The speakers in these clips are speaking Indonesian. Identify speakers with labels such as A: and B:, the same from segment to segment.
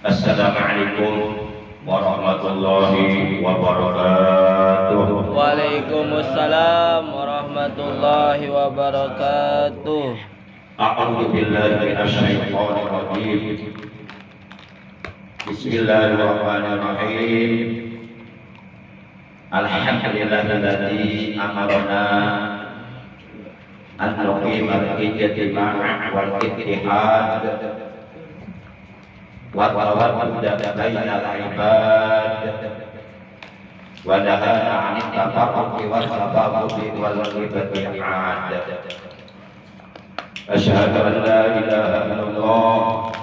A: Assalamualaikum warahmatullahi wabarakatuh.
B: Waalaikumsalam warahmatullahi wabarakatuh.
A: A'udzu billahi minasyaitonir rajim. Bismillahirrahmanirrahim. Alhamdulillahilladzi amarna an nuqima al-ijtimaa' wal ittihad wa tawadduda bainal ibad wa nahana 'anil tafarruqi wal tabaghudi wal ghibati 'ad. Asyhadu an la ilaha illallah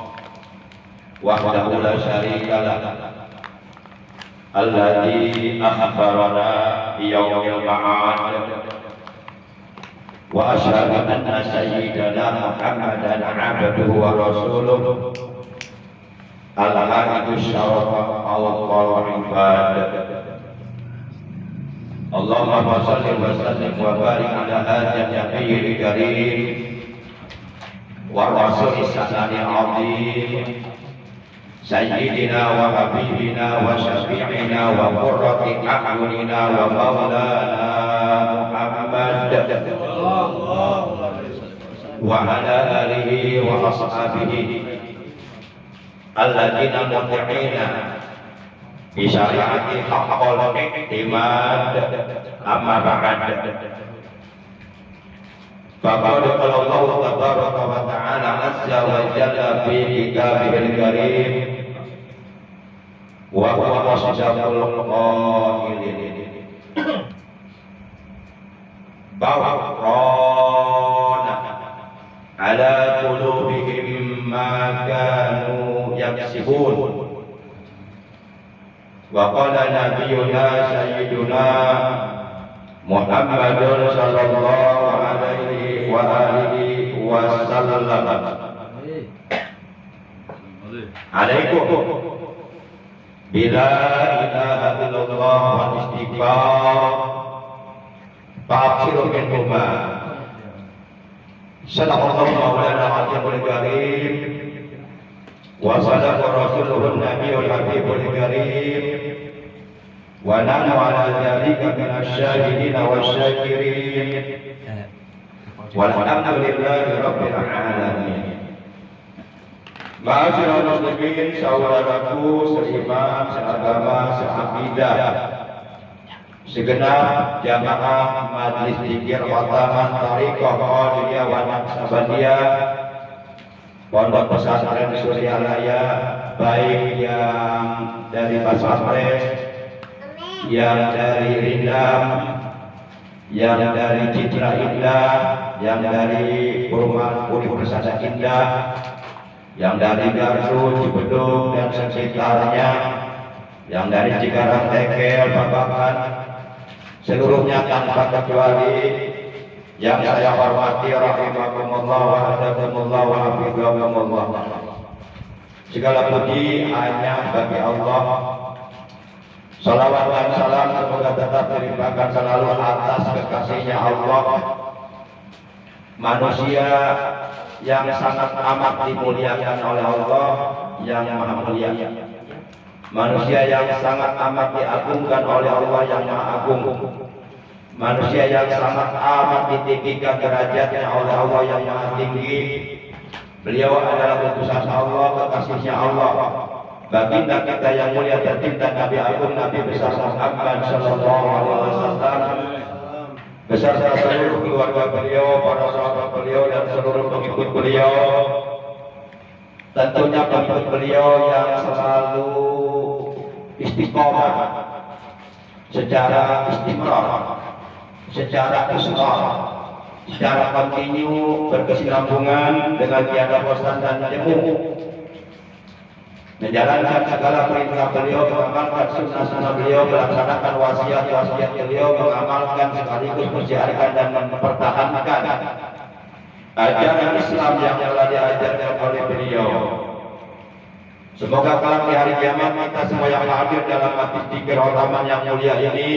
A: wahdahu la syarika lah alladzi akhbarana bi yaumil ma'ad wa asyhadu anna sayyidana Muhammadan 'abduhu wa rasuluh al-haqq syarafa al-ibad. Allahumma shalli wa sallim wa barik ala hadzal nabiyil karim wa rasulis sanadil azim sayyidina wa habibina wa syafi'ina wa qurrati a'yunina wa maulana Muhammad wa ala alihi wa ashabihi alladzina muti'ina bi syari'ati haqqul i'timad amma ba'd. Faqad qala Allah tabaraka wa ta'ala azza wa jalla fi kitabihil karim wa huwa asdaqul qailin bawqana ala qulubihim ma kanu yaksibun wa qala nabiyyuna sayyiduna Muhammadun sallallahu alaihi wa alihi wa sallam alaikum bila ilaha illallah wa istighfar fa'abshiru minhuma sadaqallahu maulana al-azimul karim wa sadaqa rasuluhun nabiyul habibul karim wa nahnu ala dzalika minasyahidin wasyakirin walhamdulillahi rabbil alamin. Ma'asyiral muslimin, saudaraku seimam, seagama, seakidah, segenap jamaah Majelis Dzikir Khataman Thariqah Qadiriyah wa Naqsabandiyah Pondok Pesantren Suryalaya, baik yang dari Paspampres, yang dari Rindam, yang dari Citra Indah, yang dari Perumahan Puri Persada Indah, yang dari Gardu, Cibedung dan sekitarnya, yang dari Cikarang, Tekel, Babakan, seluruhnya tanpa kecuali, yang saya hormati rahimakumullah wa hadakumullah wa hafizakumullah. Segala puji hanya bagi Allah. Salawat dan salam semoga tetap dilimpahkan selalu atas kekasihnya Allah, manusia yang sangat amat dimuliakan oleh Allah yang maha mulia, manusia yang sangat amat diagungkan oleh Allah yang maha agung, manusia yang sangat amat ditinggikan derajatnya oleh Allah yang maha tinggi. Beliau adalah utusan Allah, kekasihnya Allah, baginda kita yang mulia tercinta, Nabi Agung, Nabi besar Muhammad sallallahu alaihi wasallam, beserta seluruh keluarga beliau, para sahabat beliau dan seluruh pengikut beliau. Tentunya pengikut beliau yang selalu istiqomah secara istimrar, secara israr, secara kontinu berkesinambungan dengan tiada bosan dan jemu, menjalankan segala perintah beliau, mengamalkan sunnah-sunnah beliau, melaksanakan wasiat-wasiat beliau, mengamalkan sekaligus mensiarkan dan mempertahankan ajaran Islam yang telah diajarkan oleh beliau. Semoga kelak di hari kiamat kita semua yang hadir dalam majlis dzikir Khataman yang mulia ini,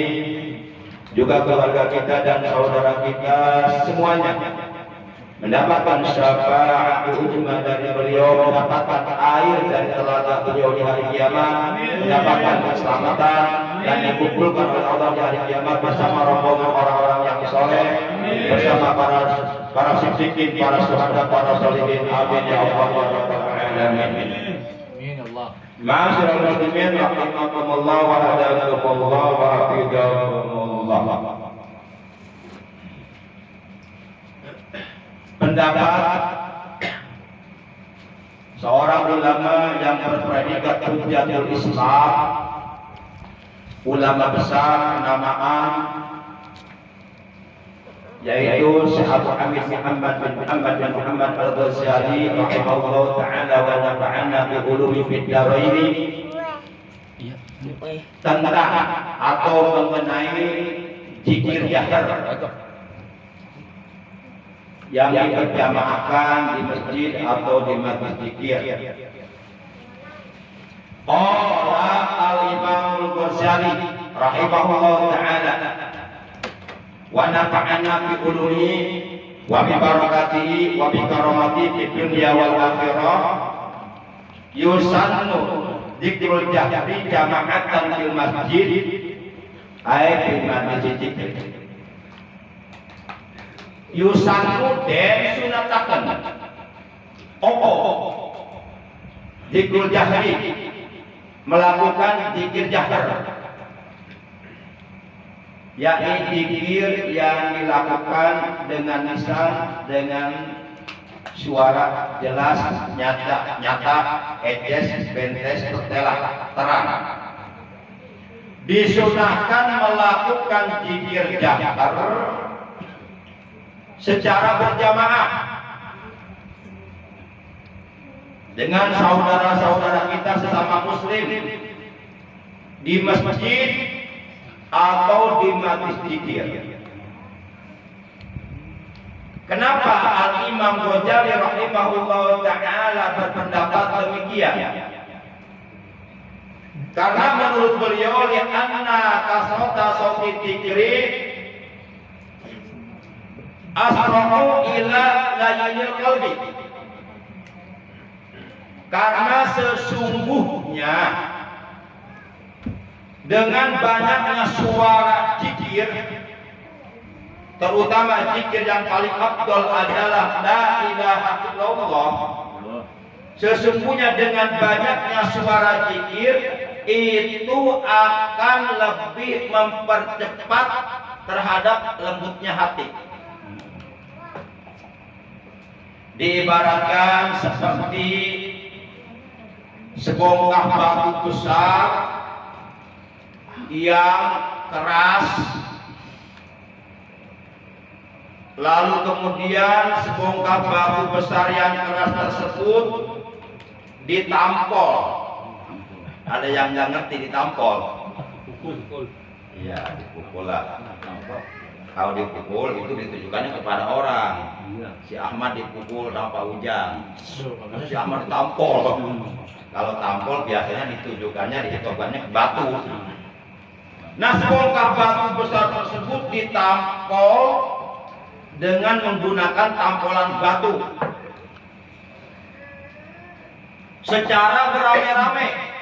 A: juga keluarga kita dan saudara kita semuanya mendapatkan syafaat junjungan dari beliau, mendapatkan air dari telaga beliau di hari kiamat, mendapatkan keselamatan dan dikumpulkan oleh Allah di hari kiamat bersama rombongan orang-orang yang soleh, bersama para siddiqin, para syuhada, para sholihin. Amin ya Allah ya rabbal alamin. Ma'asyiral muslimin rahimakumullah wa hadakumullah wa hafizakumullah. Pendapat seorang ulama yang berpredikat Hujjatul Islam, ulama besar kenamaan, yaitu Syekh Abu Hamid Muhammad bin Muhammad Al-Ghazali rahimahullah ta'ala wa nafa'ana bi ulumi fid dharain, tentang atau mengenai zikir jahar yang diberjamaahkan di masjid atau di majlis zikir. Qala al-Imam Al-Ghazali rahimahullah ta'ala wa nafa'ana bi ulumihi wa bi barakatihi wa bi karamatihi fid dunya wal akhirah. Yusannu dzikrul jahri jama'atan fil masjid ay fil majlis zikir. Yusannu den sunataken opo dzikrul jahri, melakukan zikir jahar, yakni zikir yang dilakukan dengan lisan, dengan suara jelas, nyata, ejes, bentes, bertelah, terang. Disunahkan melakukan zikir jahar secara berjamaah dengan saudara-saudara kita sesama muslim di masjid atau di majlis zikir. Kenapa Al-Imam Ghazali rahimahullah ta'ala berpendapat demikian? Karena menurut beliau li'anna kasrata sauti dzikri asra'u ila layyinil qalbi. Karena sesungguhnya dengan banyaknya suara zikir, terutama zikir yang paling afdal adalah la ilaha illallah, sesungguhnya dengan banyaknya suara zikir itu akan lebih mempercepat terhadap lembutnya hati. Diibaratkan seperti sebongkah batu besar yang keras, lalu kemudian sebongkah batu besar yang keras tersebut ditampol. Ada yang nggak ngerti ditampol? Pukul. Iya, dipukul lah. Kalau dipukul itu ditujukannya kepada orang. Si Ahmad dipukul tanpa hujan, si Ahmad ditampol. Kalau tampol biasanya ditujukannya, dihitokannya ke batu. Nah, sebongkah batu besar tersebut ditampol dengan menggunakan tampolan batu secara beramai-ramai.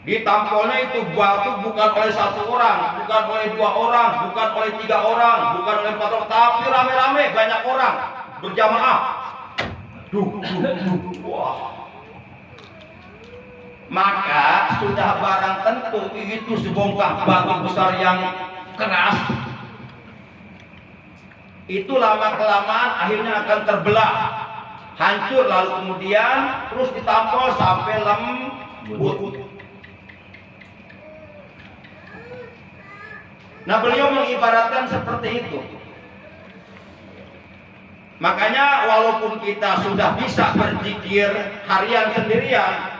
A: Ditampolnya itu batu bukan oleh satu orang, bukan oleh dua orang, bukan oleh tiga orang, bukan oleh empat orang, tapi rame-rame, banyak orang berjamaah. Wah. Maka sudah barang tentu itu sebongkah batu besar yang keras, itu lama kelamaan akhirnya akan terbelah, hancur, lalu kemudian terus ditampol sampai lembut. Nah, beliau mengibaratkan seperti itu. Makanya walaupun kita sudah bisa berzikir harian sendirian,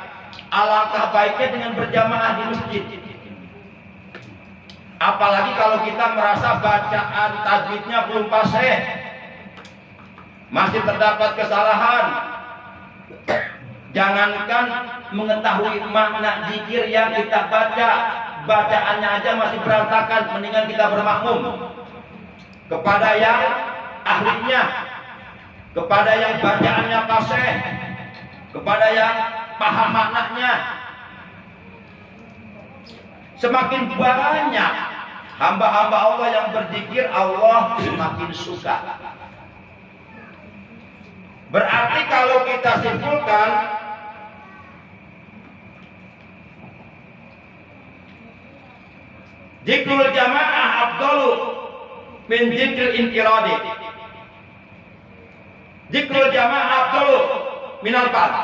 A: alangkah baiknya dengan berjamaah di masjid. Apalagi kalau kita merasa bacaan tajwidnya belum fasih, masih terdapat kesalahan. Jangankan mengetahui makna zikir yang kita baca, bacaannya aja masih berantakan, mendingan kita bermakmum kepada yang ahlinya, kepada yang bacaannya fasih, kepada yang paham maknanya. Semakin banyak hamba-hamba Allah yang berzikir, Allah semakin suka. Berarti kalau kita simpulkan, zikrul jamaah afdalu min zikril infiradi. Zikrul jamaah afdalu minal fard.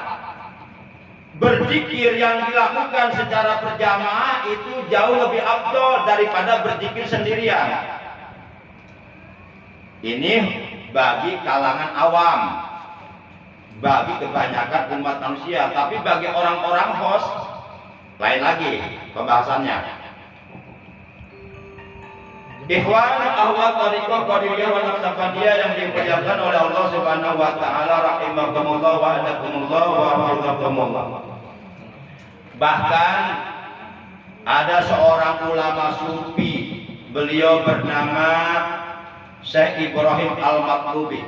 A: Berzikir yang dilakukan secara berjamaah itu jauh lebih afdal daripada berzikir sendirian. Ini bagi kalangan awam, bagi kebanyakan umat manusia, tapi bagi orang-orang host lain lagi pembahasannya. Ikhwan ahwat tariqah qadiriyah wa naqsabandiyah yang dimuliakan oleh Allah Subhanahu wa taala, rahimakumullah wa adakumullah wa hafizakumullah. Bahkan ada seorang ulama sufi, beliau bernama Syekh Ibrahim Al-Matlubi.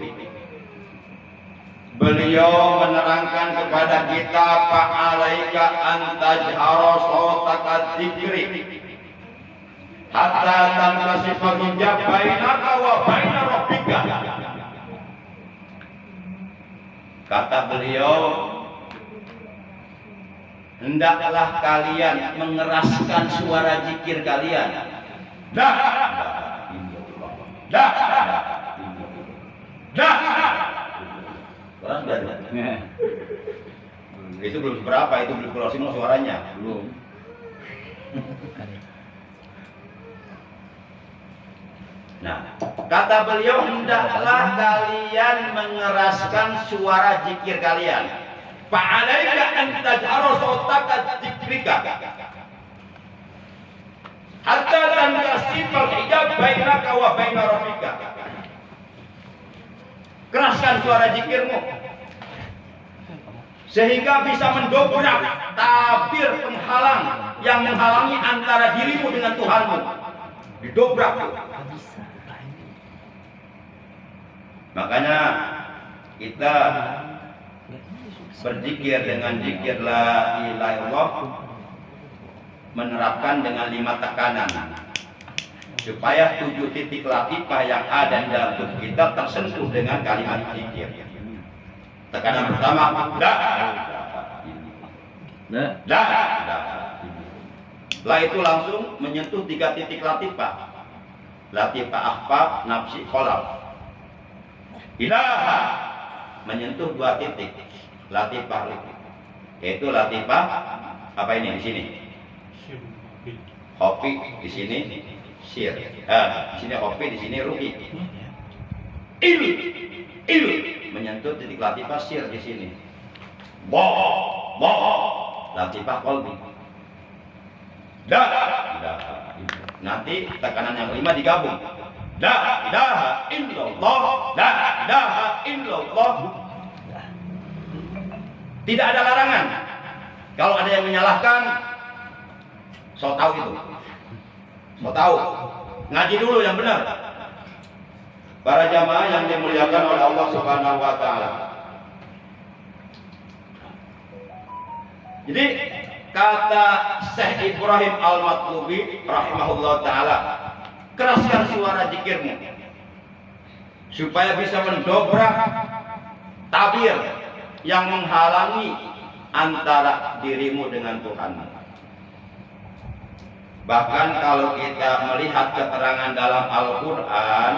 A: Beliau menerangkan kepada kita, fa'alaika an tajhara sawtaka dzikri hatta tankasifa hijab bainaka wa baina rabbika. Kata beliau, hendaklah kalian mengeraskan suara zikir kalian. Itu belum seberapa, itu belum closing suaranya. Belum. Nah, kata beliau, hendaklah kalian mengeraskan suara zikir kalian. Fa'alaika an tajhara sawtaka dzikrika hatta tankasifal hijab bainaka wa baina rabbika. Keraskan suara zikirmu sehingga bisa mendobrak tabir penghalang yang menghalangi antara dirimu dengan Tuhanmu. Didobrak. Makanya kita berzikir dengan zikir la ilaha illallah, menerapkan dengan 5 tekanan supaya 7 titik latifah yang ada di dalam tubuh kita tersentuh dengan kalimat zikir. Tekanan pertama, la itu langsung menyentuh 3 titik latifah. Latifah akhfaf, nafsi, qalb. Ilaha menyentuh 2 titik latifah, yaitu latifah apa ini di sini? Hopi di sini, sir. Di sini hopi, di sini ruhi. Il menyentuh titik latifah sir di sini. Bo latifah qalbi. Nanti tekanan yang kelima digabung. La ilaha illallah, la ilaha illallah. Tidak ada larangan. Kalau ada yang menyalahkan, so tahu itu. So tahu. Ngaji dulu yang benar. Para jamaah yang dimuliakan oleh Allah Subhanahu wa taala. Jadi kata Syekh Ibrahim Al-Matlubi rahimahullah taala, keraskan suara zikirmu supaya bisa mendobrak tabir yang menghalangi antara dirimu dengan Tuhan. Bahkan kalau kita melihat keterangan dalam Al-Quran,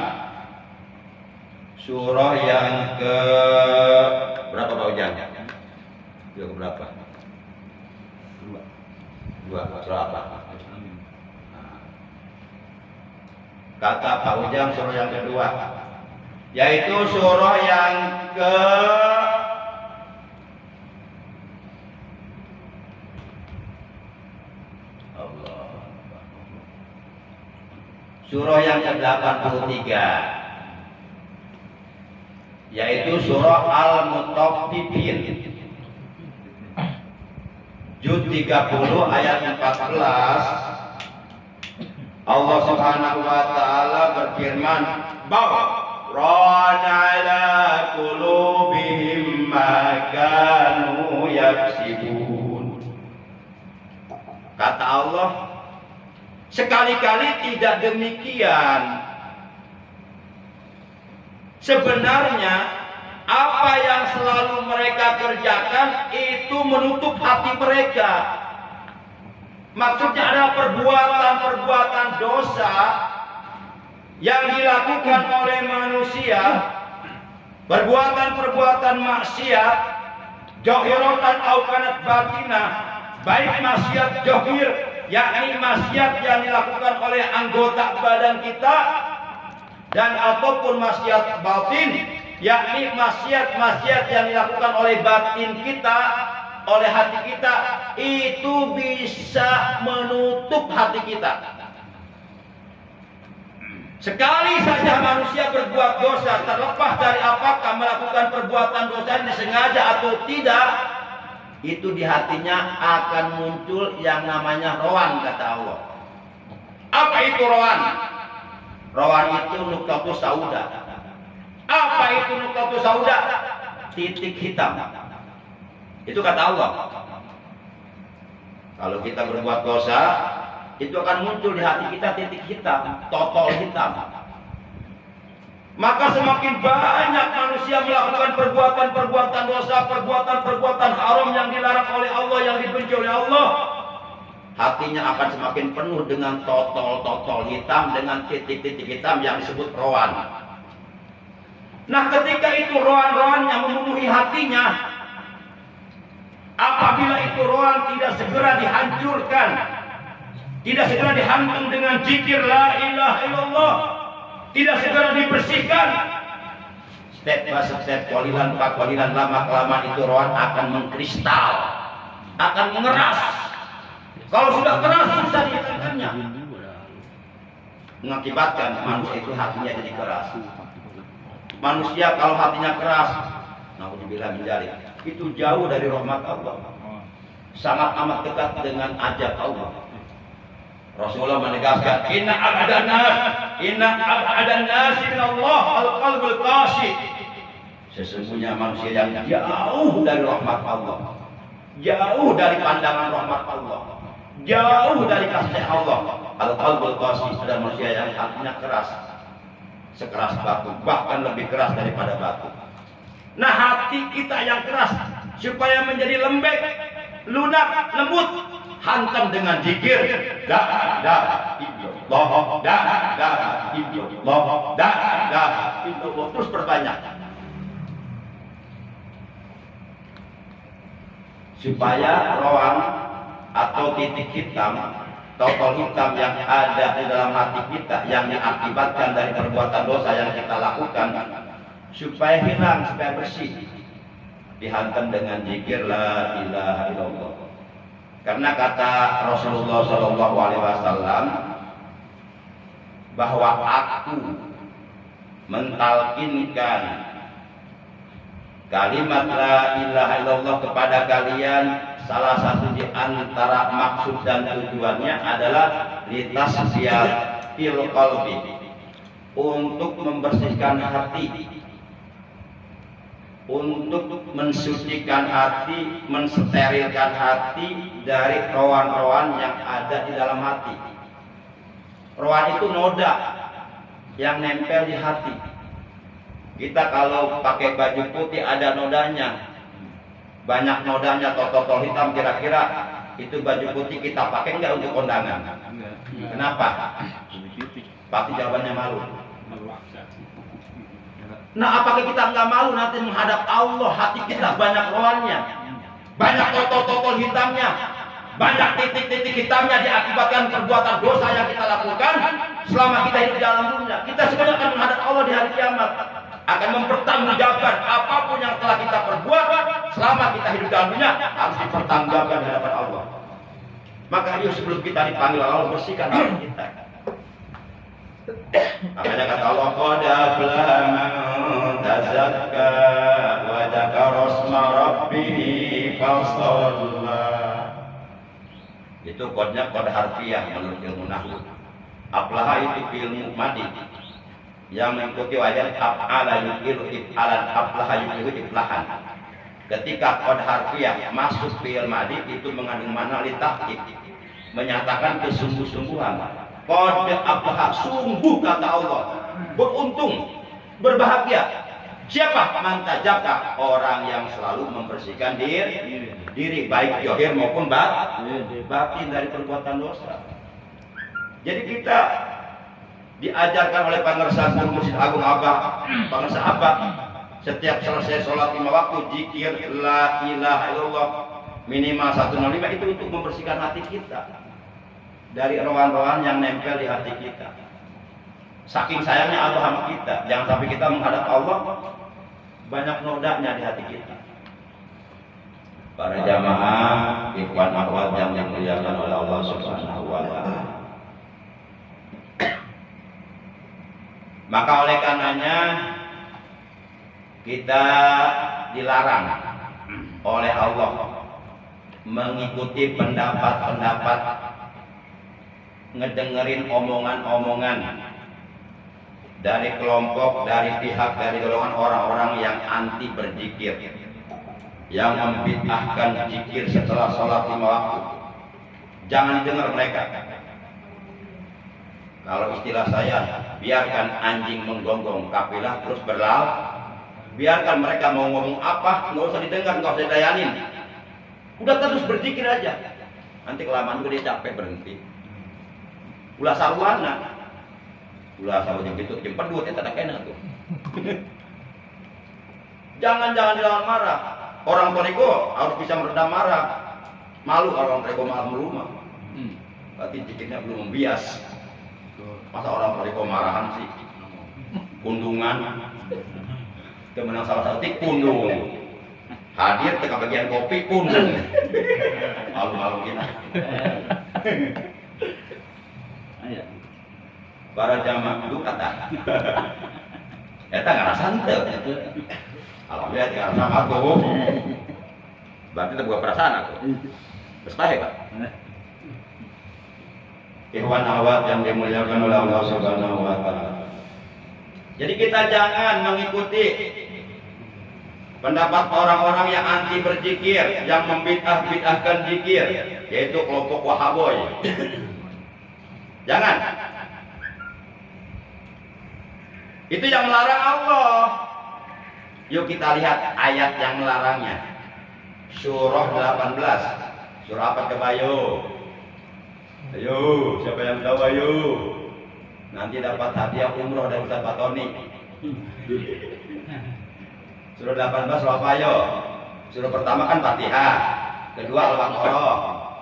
A: surah yang ke berapa Pak Ujang? Yang ke berapa? Dua. Surah apa? Kata Pak Ujang, surah yang kedua, yaitu surah yang ke surah yang ke-83, yaitu surah Al-Mutaffifin, juz 30 ayat 14. Allah Subhanahu wa taala berfirman, "Rana ala qulubihim ma kanu yaksibun. Kata Allah, sekali-kali tidak demikian. Sebenarnya apa yang selalu mereka kerjakan itu menutup hati mereka. Maksudnya ada perbuatan-perbuatan dosa yang dilakukan oleh manusia, perbuatan-perbuatan maksiat, jahiratan au kanat batinah, baik maksiat jahir, yakni maksiat yang dilakukan oleh anggota badan kita, dan ataupun maksiat batin, yakni maksiat-maksiat yang dilakukan oleh batin kita, oleh hati kita, itu bisa menutup hati kita. Sekali saja manusia berbuat dosa, terlepas dari apakah melakukan perbuatan dosa ini disengaja atau tidak, itu di hatinya akan muncul yang namanya rohan, kata Allah. Apa itu rohan? Rohan itu nuqtatus sauda. Apa itu nuqtatus sauda? Titik hitam. Itu kata Allah. Kalau kita berbuat dosa, itu akan muncul di hati kita titik hitam, totol hitam. Maka semakin banyak manusia melakukan perbuatan-perbuatan dosa, perbuatan-perbuatan haram yang dilarang oleh Allah, yang dibenci oleh Allah, hatinya akan semakin penuh dengan totol-totol hitam, dengan titik-titik hitam yang disebut rohan. Nah, ketika itu rohan-rohan yang memenuhi hatinya, apabila itu rohan tidak segera dihancurkan, tidak segera dihantam dengan zikir la ilaha illallah, tidak segera dibersihkan, step by step, kolilan pak kolilan, lama kelamaan itu rohan akan mengkristal, akan mengeras. Kalau sudah keras susah dihilangkannya, mengakibatkan manusia itu hatinya jadi keras. Manusia kalau hatinya keras, naudzubillah min dzalik, itu jauh dari rahmat Allah, sangat amat dekat dengan ajab Allah. Rasulullah menegaskan, inna ab'adan nas minallah al-qalbul qasi. Sesungguhnya manusia yang jauh dari rahmat Allah, jauh dari pandangan rahmat Allah, jauh dari kasih Allah, al-qalbul qasi, adalah manusia yang hatinya keras, sekeras batu, bahkan lebih keras daripada batu. Nah, hati kita yang keras supaya menjadi lembek, lunak, lembut, hantam dengan zikir la ilaha illallah, la ilaha illallah, la ilaha illallah, terus perbanyak supaya rohan atau titik hitam, totol hitam yang ada di dalam hati kita yang diakibatkan dari perbuatan dosa yang kita lakukan, supaya hilang, supaya bersih, dihantam dengan zikir la ilaha illallah. Karena kata Rasulullah SAW bahwa aku mentalkinkan kalimat la ilaha illallah kepada kalian, salah satu di antara maksud dan tujuannya adalah litasfiyatil qalbi, untuk membersihkan hati, untuk mensucikan hati, mensterilkan hati dari rohan-rohan yang ada di dalam hati. Rohan itu noda yang nempel di hati. Kita kalau pakai baju putih ada nodanya, banyak nodanya, totol hitam, kira-kira itu baju putih kita pakai nggak untuk kondangan? Kenapa? Pasti jawabannya malu. Nah, apakah kita nggak malu nanti menghadap Allah, hati kita banyak rohannya, banyak totol-totol hitamnya, banyak titik-titik hitamnya diakibatkan perbuatan dosa yang kita lakukan selama kita hidup di dalam dunia. Kita sebenarnya akan menghadap Allah di hari kiamat, akan mempertanggungjawabkan apapun yang telah kita perbuat selama kita hidup dalam dunia, harus dipertanggungjawabkan di hadapan Allah. Maka yuk, sebelum kita dipanggil Allah, bersihkan hati kita. Makanya kata Allah, qad aflaha man tazakka wa dzakara isma rabbih fashalla. Itu kodnya kode harfiah menurut ilmu nahwu. Aflaha itu ilmu madi yang mengikuti wajan af'ala yuqilu if'alan, aflaha yuqilu iflahan. Ketika qad harfiah masuk fi'il madhi itu mengandung makna litahqiq, menyatakan kesungguh-sungguhan. Qad aflaha, sungguh kata Allah, beruntung, berbahagia. Siapa? Man tajabba, orang yang selalu membersihkan diri baik zahir maupun batin dari perbuatan dosa. Jadi kita diajarkan oleh Pangersa Guru Masjid Agung Abah, Pangersa Abah, setiap selesai sholat 5 waktu zikir la ilaha illallah minimal 105 itu untuk membersihkan hati kita dari rohan-rohan yang nempel di hati kita. Saking sayangnya Allah sama kita, jangan sampai kita menghadap Allah banyak nodanya di hati kita. Para jamaah, ikhwan akhwat yang dimuliakan oleh Allah Subhanahu wa taala. Maka oleh karenanya kita dilarang oleh Allah mengikuti pendapat-pendapat, ngedengerin omongan-omongan dari kelompok, dari pihak, dari golongan orang-orang yang anti berzikir, yang membid'ahkan zikir setelah sholat 5 waktu. Jangan dengar mereka. Kalau istilah saya, biarkan anjing menggonggong kafilah terus berlalu. Biarkan mereka mau ngomong apa, nggak usah didengar, nggak usah dilayanin. Udah terus berzikir aja. Nanti kelamaan juga dia capek berhenti. Ulah sarwana. Ulah sarwana gitu, jam pedut ya tak kena tuh. Jangan dilawan marah. Orang torigo harus bisa meredam marah. Malu kalau orang torigo marah melumah. Berarti zikirnya belum membias. Masa orang torigo marahan sih? Kundungan. Kemenang salah satu tik pundung, hadir ke bagian kopi pundung, malu-malu kita. Para jamaah itu kata, kita nggak santai. Alhamdulillah tidak sama aku. Berarti kita bukan perasaan aku. Bestahil pak. Ikhwan awat yang dimuliakan oleh Allah Subhanahu wa taala. Jadi kita jangan mengikuti pendapat orang-orang yang anti berzikir, yang membid'ahkan zikir, yaitu kelompok Wahaboy. Jangan. Itu yang melarang Allah. Yuk kita lihat ayat yang melarangnya. Surah 18. Surah apa coba ayo? Ayo, siapa yang tahu ayo? Nanti dapat hadiah umroh dari Ustaz Patoni. Surah 18 surah apa ayo? Surah pertama kan Fatihah, kedua Al-Baqarah,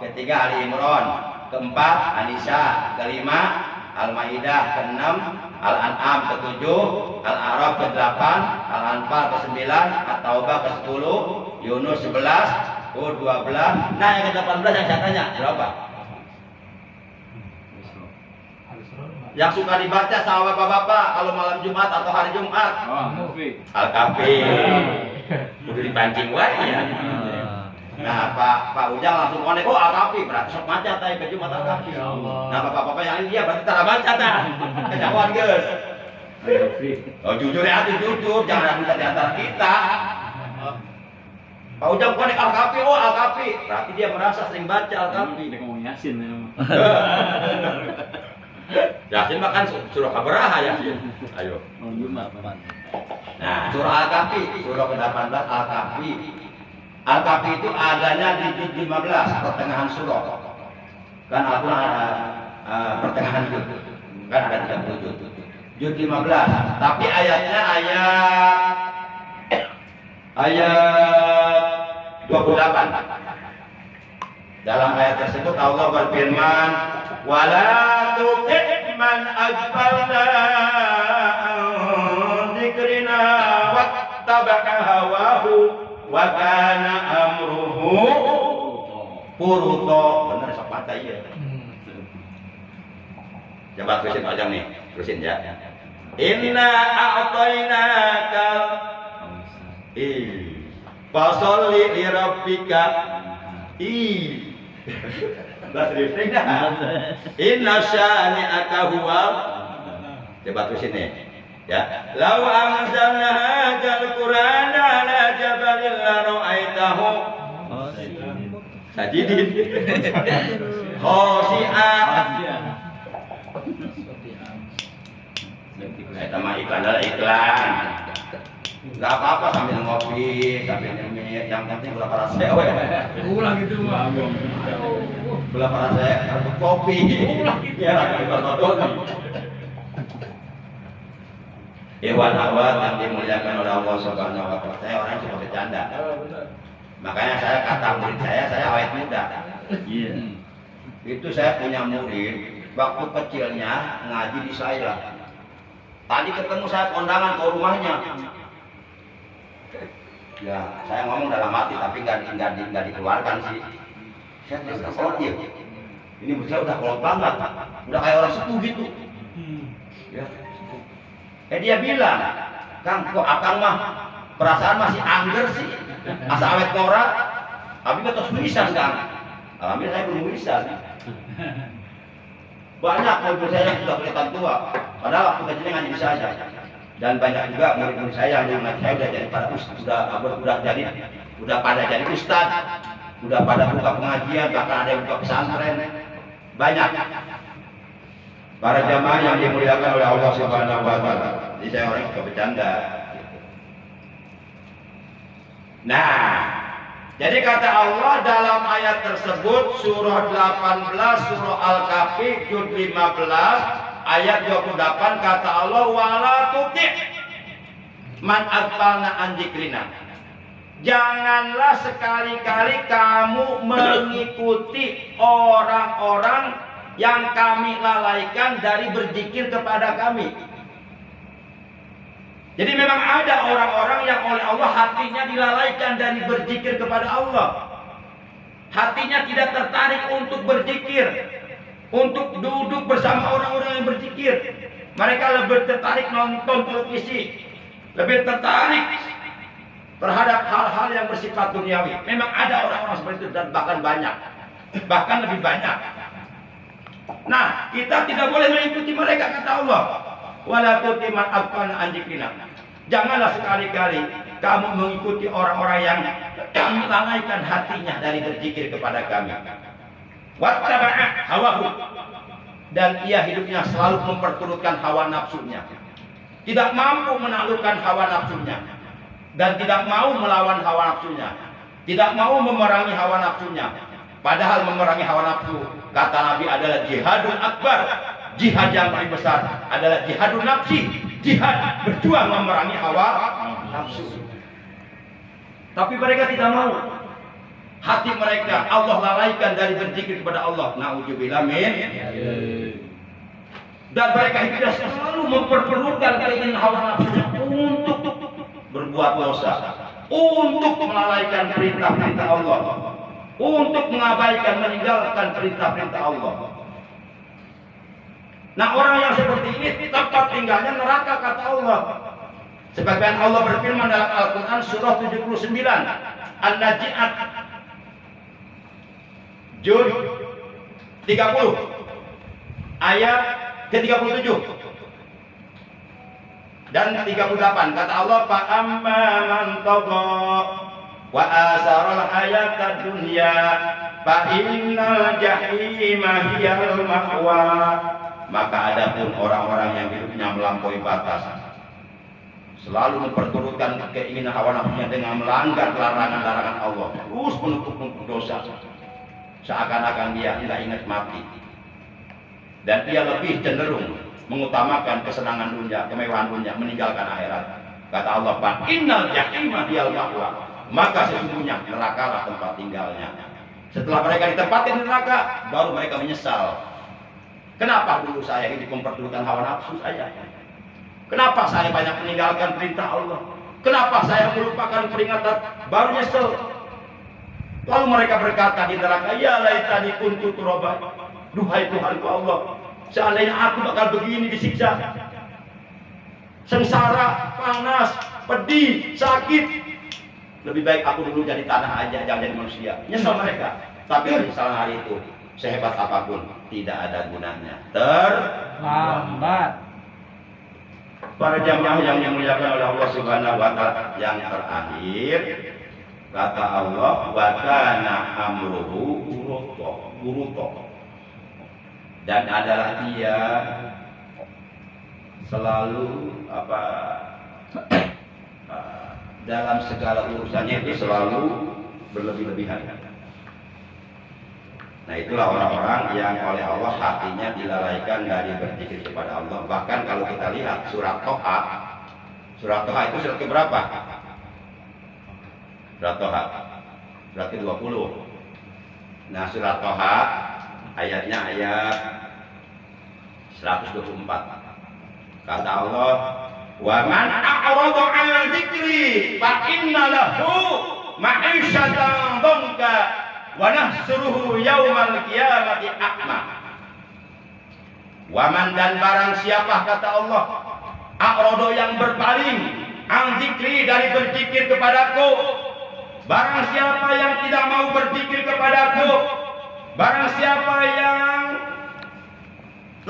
A: ketiga Ali Imran, keempat An-Nisa, kelima Al-Maidah, keenam Al-An'am, ketujuh Al-A'raf, ke-8 Al-Anfal, ke-9 At-Taubah, ke-10 Yunus 11, Hud 12. Nah yang ke-18 yang saya tanya berapa? Yang suka dibaca sama bapak-bapak kalau malam Jumat atau hari Jumat. Al-Kahfi. Udah dipancing wae ya. Nah, Pak Ujang langsung konek, oh Al-Kahfi berarti sok maca teh ke Jumat Al-Kahfi. Nah, bapak-bapak yang ini dia berarti tara baca tah. Kejauhan geus. Oh jujur ya, jujur, jangan ada di antara kita. Pak Ujang konek Al-Kahfi, oh Al-Kahfi. Berarti dia merasa sering baca Al-Kahfi.
C: Dia ngomong Yasin.
A: Yasin makan surah Abraha ya. Ayo. Nah, surah Al-Kahfi, surah ke-18 Al-Kahfi. Al-Kahfi itu adanya di juz 15, pertengahan surah. Kan Al-Qur'an ada pertengahan juz. Kan ada 30 juz. Juz 15, tapi ayatnya ayat 28. Dalam ayat tersebut Allah berfirman, "Wala tuti' man aghfalna an dzikrina wattaba'a hawahu wa kana amruhu furuta." Benar sok baca iya. Coba terusin aja nih, terusin ya. Inna a'tainaka fasolli li rabbika Inna syani'aka huwal. Coba terusin nih ya. Lau anzalna hadzal qur'ana ala jabalin la abadahu sajidin khosi'ah. Eta mah iklan adalah iklan. Gak apa-apa sambil ngopi, sambil nyemit, yang penting gula para sewe.
C: Ulang itu mah.
A: Gula para sewe, kartu kopi. Ya, lagi bertonton. Ikhwan akhwat yang dimuliakan oleh Allah Subhanahu wa Ta'ala. Saya orang yang suka bercanda. Makanya saya kata murid saya awet muda.
C: Iya.
A: Itu saya punya murid, waktu kecilnya ngaji di saya. Tadi ketemu saya kondangan ke rumahnya. Ya, saya ngomong dalam hati tapi nggak dikeluarkan sih. Saya udah kolot ya. Ini bocah udah kolot banget, udah kayak orang sepuh gitu. Ya. Dia bilang, Kang, kok akang mah perasaan masih angger sih, asa awet ngora. Tapi kata tulisan Kang. Alhamdulillah saya belum tulisan. Banyak murid saya yang sudah kelihatan tua, padahal waktu kecilnya ngaji bisa aja. Dan banyak juga murid-murid saya yang ngaji saya udah jadi para ustaz, udah pada jadi ustaz, udah pada buka pengajian, bahkan ada yang buka pesantren. Banyak. Para jamaah yang dimuliakan oleh Allah Subhanahu wa Ta'ala. Jadi saya orang yang suka bercanda. Nah, jadi kata Allah dalam ayat tersebut surah 18 surah Al-Kahfi juz 15 ayat 28 kata Allah wala tuti' man aghfalna an dzikrina. Janganlah sekali-kali kamu mengikuti orang-orang yang kami lalaikan dari berzikir kepada kami. Jadi memang ada orang-orang yang oleh Allah hatinya dilalaikan dari berzikir kepada Allah. Hatinya tidak tertarik untuk berzikir, untuk duduk bersama orang-orang yang berzikir. Mereka lebih tertarik nonton televisi, lebih tertarik terhadap hal-hal yang bersifat duniawi. Memang ada orang-orang seperti itu dan bahkan banyak, bahkan lebih banyak. Nah, kita tidak boleh mengikuti mereka kata Allah. Wala tuti man aghfalna an dzikrina. Janganlah sekali-kali kamu mengikuti orang-orang yang kami lalaikan hatinya dari berzikir kepada kami. Wattaba'a hawahu. Dan ia hidupnya selalu memperturutkan hawa nafsunya. Tidak mampu menaklukkan hawa nafsunya dan tidak mau melawan hawa nafsunya. Tidak mau memerangi hawa nafsunya. Padahal memerangi hawa nafsu kata Nabi adalah jihadul akbar. Jihad yang paling besar adalah jihadul nafsi. Jihad berjuang memerangi hawa nafsu. Tapi mereka tidak mau. Hati mereka Allah lalaikan dari berzikir kepada Allah. Na'udzubillah min. Dan mereka hidupnya selalu memperturutkan keinginan hawa nafsunya untuk berbuat dosa, untuk melalaikan perintah-perintah Allah, untuk mengabaikan, meninggalkan perintah-perintah Allah. Nah, orang yang seperti ini tempat tinggalnya neraka kata Allah. Sebagaimana Allah berfirman dalam Al-Quran surah 79 An-Naji'at juz 30 ayat ke-37 dan 38 kata Allah fa amma man tagha wa asaral hayatad dunya fa innal jahima hiyal ma'wa. Maka adapun orang-orang yang hidupnya melampaui batas, selalu memperturutkan keinginan hawa nafsunya dengan melanggar larangan-larangan Allah, terus menutup dosa, seakan-akan dia tidak ingat mati, dan dia lebih cenderung mengutamakan kesenangan dunia, kemewahan dunia, meninggalkan akhirat. Kata Allah, fa innal jahima hiyal ma'wa. Maka sesungguhnya neraka lah tempat tinggalnya. Setelah mereka ditempati di neraka, baru mereka menyesal. Kenapa dulu saya hidup memperturutkan hawa nafsu saya? Kenapa saya banyak meninggalkan perintah Allah? Kenapa saya melupakan peringatan? Baru nyesel. Lalu mereka berkata di neraka, ya laitani kuntu turaba. Duhai Tuhanku Allah, seandainya aku bakal begini disiksa, sengsara, panas, pedih, sakit, lebih baik aku dulu jadi tanah aja, jangan jadi manusia. Nyesel mereka. Tapi penyesalan hari itu, sehebat apapun, tidak ada gunanya. Terlambat. Para jamaah yang dimuliakan oleh Allah Subhanahu wa Ta'ala, yang terakhir Kata Allah, wa kana amruhu furuta. Dan adalah dia selalu dalam segala urusannya itu selalu berlebih-lebihan. Nah, itulah orang-orang yang oleh Allah hatinya dilalaikan dari berzikir kepada Allah. Bahkan kalau kita lihat surat Toha itu surat keberapa? Surat Toha surat ke-20. Nah, surat Toha ayatnya ayat 124. Kata Allah, wa man a'rada 'an dzikri fa inna lahu ma'isyatan dhanka wa nahsuruhu yaumal qiyamati a'ma. Wa man, dan barang siapa, kata Allah, a'rada, yang berpaling, an dzikri, dari berzikir kepadaku. Barang siapa yang tidak mau berzikir kepadaku, barang siapa yang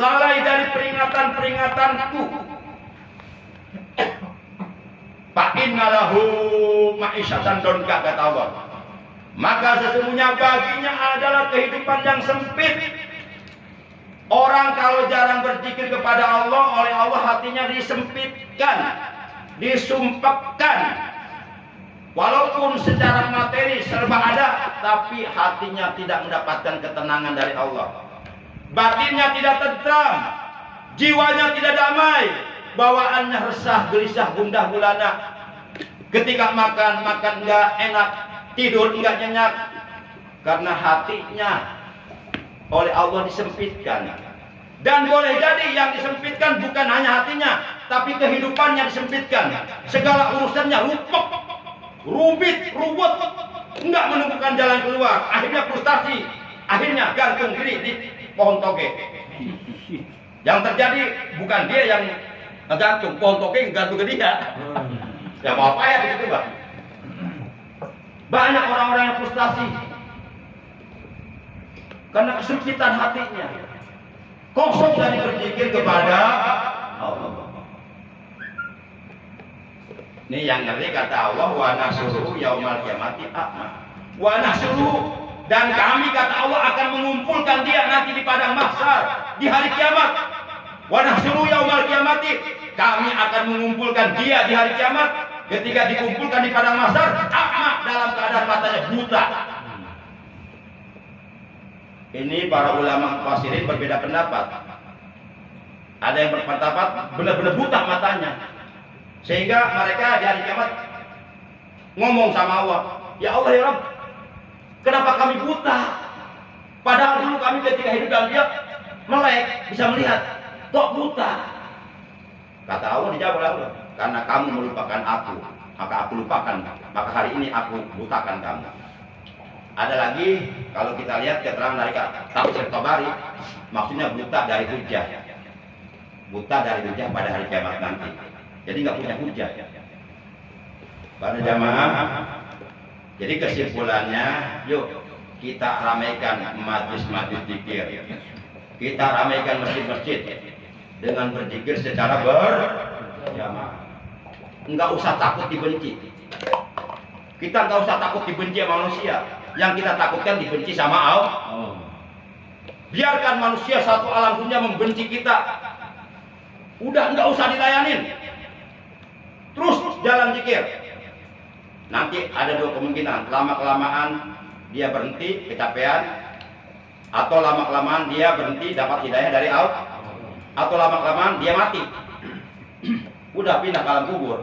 A: lalai dari peringatan-peringatanku, fa inna lahu ma'isyatan dhanka, kata Allah, maka sesungguhnya baginya adalah kehidupan yang sempit. Orang kalau jarang berzikir kepada Allah, oleh Allah hatinya disempitkan, disumpekkan. Walaupun secara materi serba ada, tapi hatinya tidak mendapatkan ketenangan dari Allah. Batinnya tidak tentram, jiwanya tidak damai, bawaannya resah, gelisah, gundah gulana. Ketika makan enggak enak, tidur enggak nyenyak, karena hatinya oleh Allah disempitkan. Dan boleh jadi yang disempitkan bukan hanya hatinya, tapi kehidupannya disempitkan. Segala urusannya rumit, ruwet, enggak menemukan jalan keluar. Akhirnya frustasi, akhirnya gantung diri di pohon toge. Yang terjadi bukan dia yang gantung, pohon toge gantung ke dia. Ya mau apa ya begitu, Pak? Banyak orang-orang yang frustasi karena kesempitan hatinya, kosong dari berzikir kepada Allah. Ini yang ngeri, kata Allah, wa nahsyuruhu yaumal qiyamati a'ma. Wa nahsyuruhu, dan kami, kata Allah, akan mengumpulkan dia nanti di padang mahsyar di hari kiamat. Wa nahsyuruhu yaumal qiyamati, kami akan mengumpulkan dia di hari kiamat. Ketika dikumpulkan di padang mahsyar, a'ma, dalam keadaan matanya buta. Ini para ulama mufassirin berbeda pendapat. Ada yang berpendapat benar-benar buta matanya, sehingga mereka di hari kiamat ngomong sama Allah, ya Allah, ya Rabb, kenapa kami buta? Padahal dulu kami ketika hidup dalam dia melek, bisa melihat, kok buta? Kata Allah, dijawab oleh Allah, karena kamu melupakan aku, maka aku lupakan, maka hari ini aku butakan kamu. Ada lagi, kalau kita lihat keterangan dari tafsir Tabari, maksudnya buta dari hujah, buta dari hujah pada hari kiamat nanti. Jadi nggak punya hujah. Pada jamaah, jadi kesimpulannya, yuk kita ramaikan majlis-majlis zikir, kita ramaikan masjid-masjid dengan berzikir secara berjamaah. Nggak usah takut dibenci. Kita nggak usah takut dibenci sama manusia. Yang kita takutkan dibenci sama Allah. Biarkan manusia satu alam dunia membenci kita, udah nggak usah dilayanin. Terus jalan zikir. Nanti ada dua kemungkinan, lama-kelamaan dia berhenti kecapean, atau lama-kelamaan dia berhenti dapat hidayah dari Allah, atau lama-kelamaan dia mati, udah pindah ke alam kubur.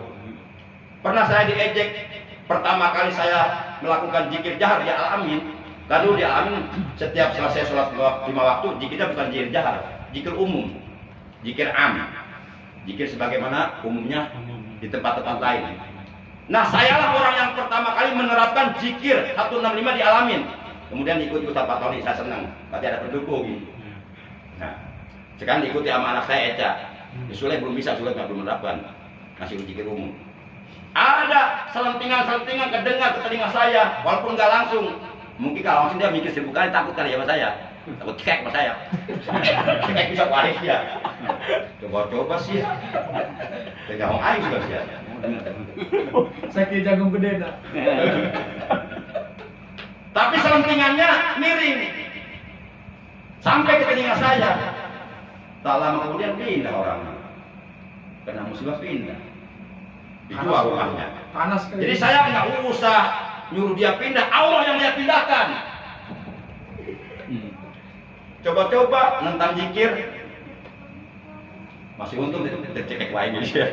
A: Pernah saya diejek pertama kali saya melakukan zikir jahar di Al-Amin. Lalu di Al-Amin setiap selesai sholat 5 waktu, zikirnya bukan zikir jahar, zikir umum, zikir am, zikir sebagaimana umumnya di tempat-tempat lain. Nah, sayalah orang yang pertama kali menerapkan zikir 165 di Al-Amin. Kemudian ikut Ustaz Pak Tony, saya senang, berarti ada pendukung gitu. Nah, sekarang diikuti sama anak saya Eca. Sule belum bisa, Sule nggak belum menerapkan ngasih zikir umum. Ada selentingan-selentingan kedengar ke telinga saya, walaupun nggak langsung. Mungkin kalau langsung dia mikir 1000 kali, takut kali ya sama saya, takut cek sama saya. Cek bisa waris dia. Coba-coba sih, jangan aing juga sih.
C: Sakit jagung gede nak.
A: Tapi selentingannya miring sampai ke telinga saya. Tak lama kemudian pindah orangnya, kena musibah pindah, dijual rumahnya.
C: Panas kali.
A: Jadi saya nggak usah nyuruh dia pindah, Allah yang dia pindahkan. Coba-coba nentang zikir, masih untung tercekek lain dia.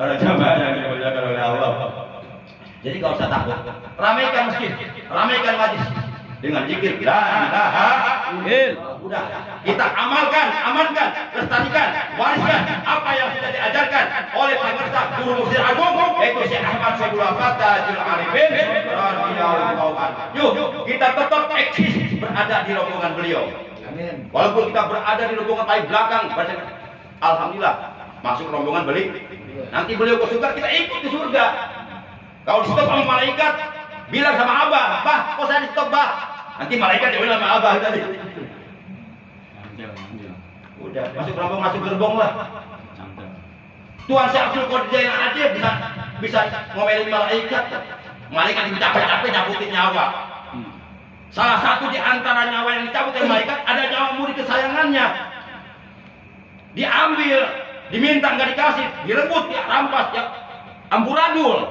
A: Para jamaah yang dimuliakan oleh Allah. Jadi kalau usah takut, ramaikan masjid, ramaikan majlis dengan zikir la ilaha illallah. Udah, kita amalkan, amankan, lestarikan, wariskan apa yang sudah diajarkan oleh pemirsa guru Mufti Agung, yaitu Syekh Ahmad Syaibul Fatahil Arifin radhiyallahu anhu. Yuk, kita tetap eksis berada di rombongan beliau.
C: Amin.
A: Walaupun kita berada di rombongan paling belakang, alhamdulillah masuk rombongan beli. Nanti beliau ke surga, kita ikut ke surga. Kalau di stop sama malaikat, bilang sama Abah, "Bah, kok saya di stop, Bah?" Nanti malaikat dia bilang sama Abah tadi. Udah, masuk gerbong lah. Tuhan Syekh Abdul Qadir Jailani aja bisa ngomelin malaikat. Malaikat yang capek-capek nyabutin nyawa. Salah satu di antara nyawa yang dicabut oleh malaikat ada nyawa murid kesayangannya. Diambil, diminta nggak dikasih, direbut, dirampas, ya amburadul.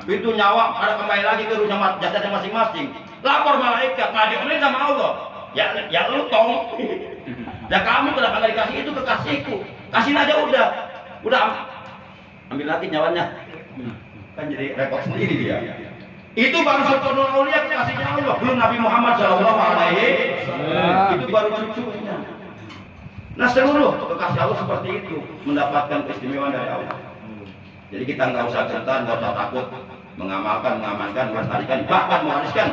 A: Itu nyawa ada kembali lagi ke rumah jasadnya masing-masing. Lapor malaikat, malah diomelin sama Allah. Ya lu tong. Dan kamu kenapa nggak dikasih itu kekasihku? Kasihin aja udah ambil lagi nyawanya. Kan jadi repot sendiri dia. Itu baru Sultanul Aulia kekasihnya Allah, belum Nabi Muhammad SAW. Itu baru cucunya. Nah seluruh kekasih Allah seperti itu mendapatkan keistimewaan dari Allah. Jadi kita nggak usah gentar, nggak usah takut mengamalkan, mengamankan, melestarikan, bahkan mewariskan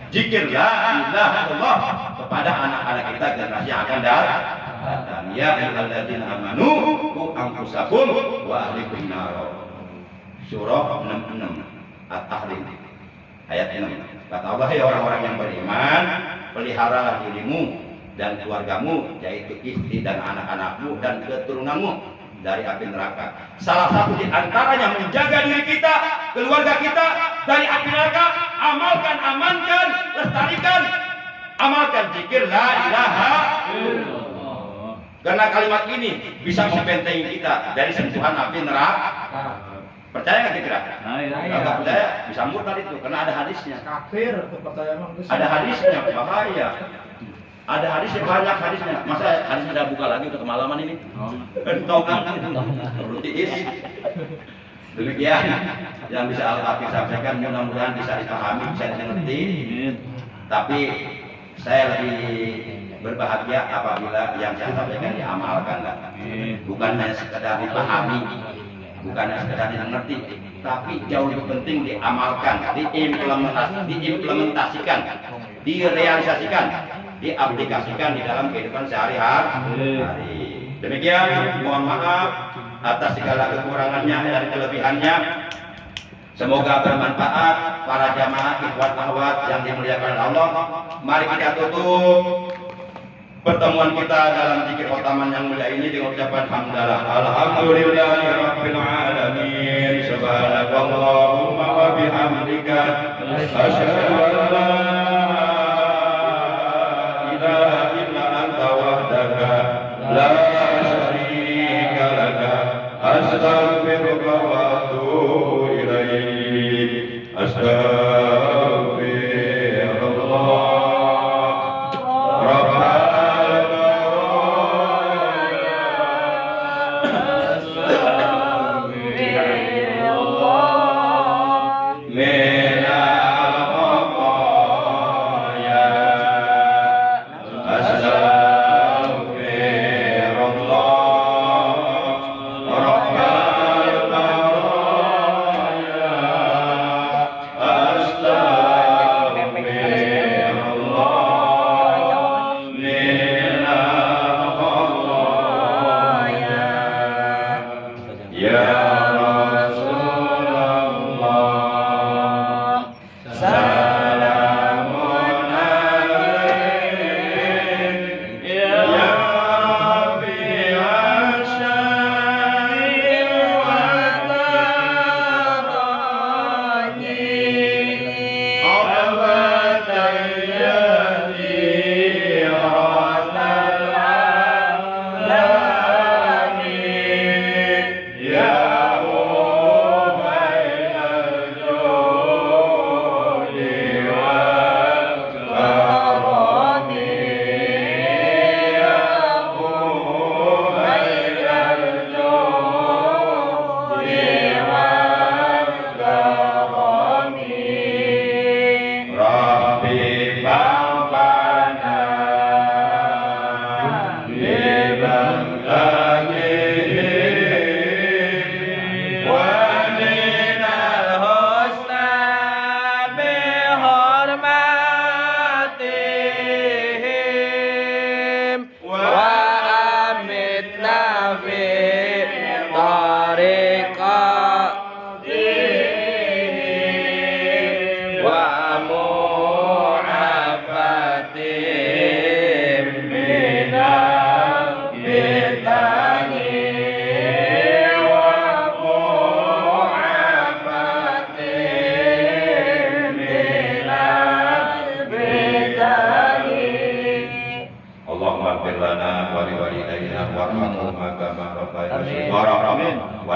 A: zikir la ilaha illallah kepada anak-anak kita generasi yang akan datang. Ya ayyuhalladzina amanu qu anfusakum wa ahlikum nar. Surah 66 At-Tahrim ayat 6. Kata Allah, ya orang-orang yang beriman, peliharalah dirimu dan keluargamu, yaitu istri dan anak-anakmu dan keturunanmu dari api neraka. Salah satu di antaranya menjaga diri kita, keluarga kita dari api neraka. Amalkan, amankan, lestarikan, amalkan zikir la ilaha illallah. Karena kalimat ini bisa membentengi kita dari sentuhan api neraka. Percaya nggak kira? Kalau percaya bisa murtad itu, karena ada hadisnya.
C: Kafir, percaya emang.
A: Ada hadisnya, bahaya. Ada hadisnya, banyak hadisnya. Masa hadisnya saya buka lagi untuk kemalaman ini? Entongan, rutiis. Demikian yang bisa Al-Fatih sampaikan, mudah-mudahan bisa dipahami, bisa dimengerti. Tapi saya lebih berbahagia apabila yang saya sampaikan diamalkan, bukan hanya sekedar dipahami, bukan hanya sekedar dimengerti, tapi jauh lebih penting diamalkan, diimplementasikan, direalisasikan, diaplikasikan di dalam kehidupan sehari-hari. Demikian, mohon maaf atas segala kekurangannya dan kelebihannya. Semoga bermanfaat para jamaah ikhwan akhwat yang dimuliakan Allah. Mari kita tutup pertemuan kita dalam zikir khataman yang mulia ini dengan ucapan hamdalah. Alhamdulillahirabbil alamin. Subhanakallahumma wa bihamdika asyhadu an la ilaha illa anta wahdaka la syarika laka astaghfiruka wa atubu ilaik.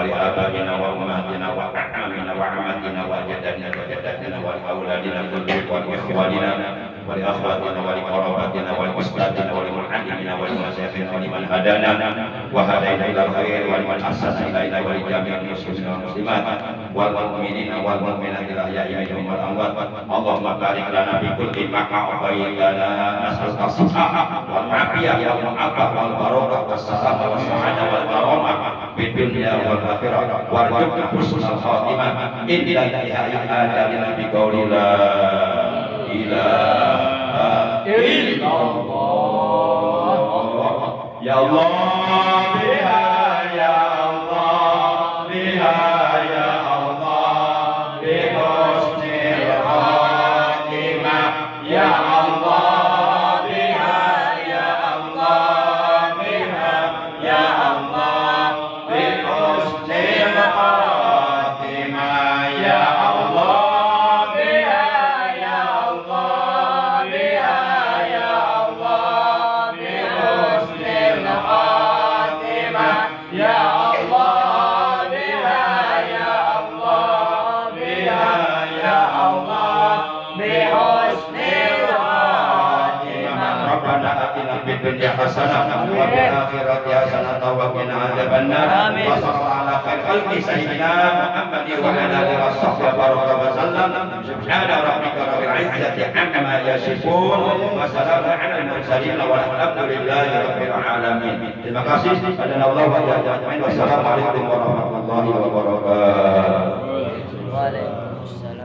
A: ولآبائنا وأمهاتنا وأعمامنا وعماتنا وأجدادنا وجداتنا ولأولادنا كلهم ولإخواننا ولأخواتنا ولقراباتنا ولأستاذنا ولمعلمنا ولمشايخنا ولمن هدانا وهدينا إلى الخير ولمن أحسن إلينا ولجميع المسلمين والمسلمات والمؤمنين والمؤمنات الأحياء منهم والأموات اللهم بارك لنا بكل ما أعطيتنا نسألك الصحة والعافية والمعافاة والبركة والسلام والسعادة والكرامة في الدنيا والآخرة وارزقنا حسن الخاتمة إلى انتهاء آجالنا بقول لا إله إلا الله يا الله بها يا الله بها يا الله بحسن الخاتمة يا الله بها يا الله بها يا الله بحسن الخاتمة يا الله بها يا الله بها يا الله بحسن الخاتمة يا الله بها يا الله بها يا الله بحسن الخاتمة ربنا آتنا في الدنيا حسنة وفي الآخرة حسنة وقنا عذاب النار وصلى الله على خير خلق سيدنا محمد وعلى آله وصحبه وبارك وسلم سبحان ربك رب العزة عما يصفون وسلام على المرسلين والحمد لله رب العالمين. Terima kasih. Adana Allah wa ajmain. Wassalamualaikum warahmatullahi wabarakatuh.
B: Waalaikumsalam.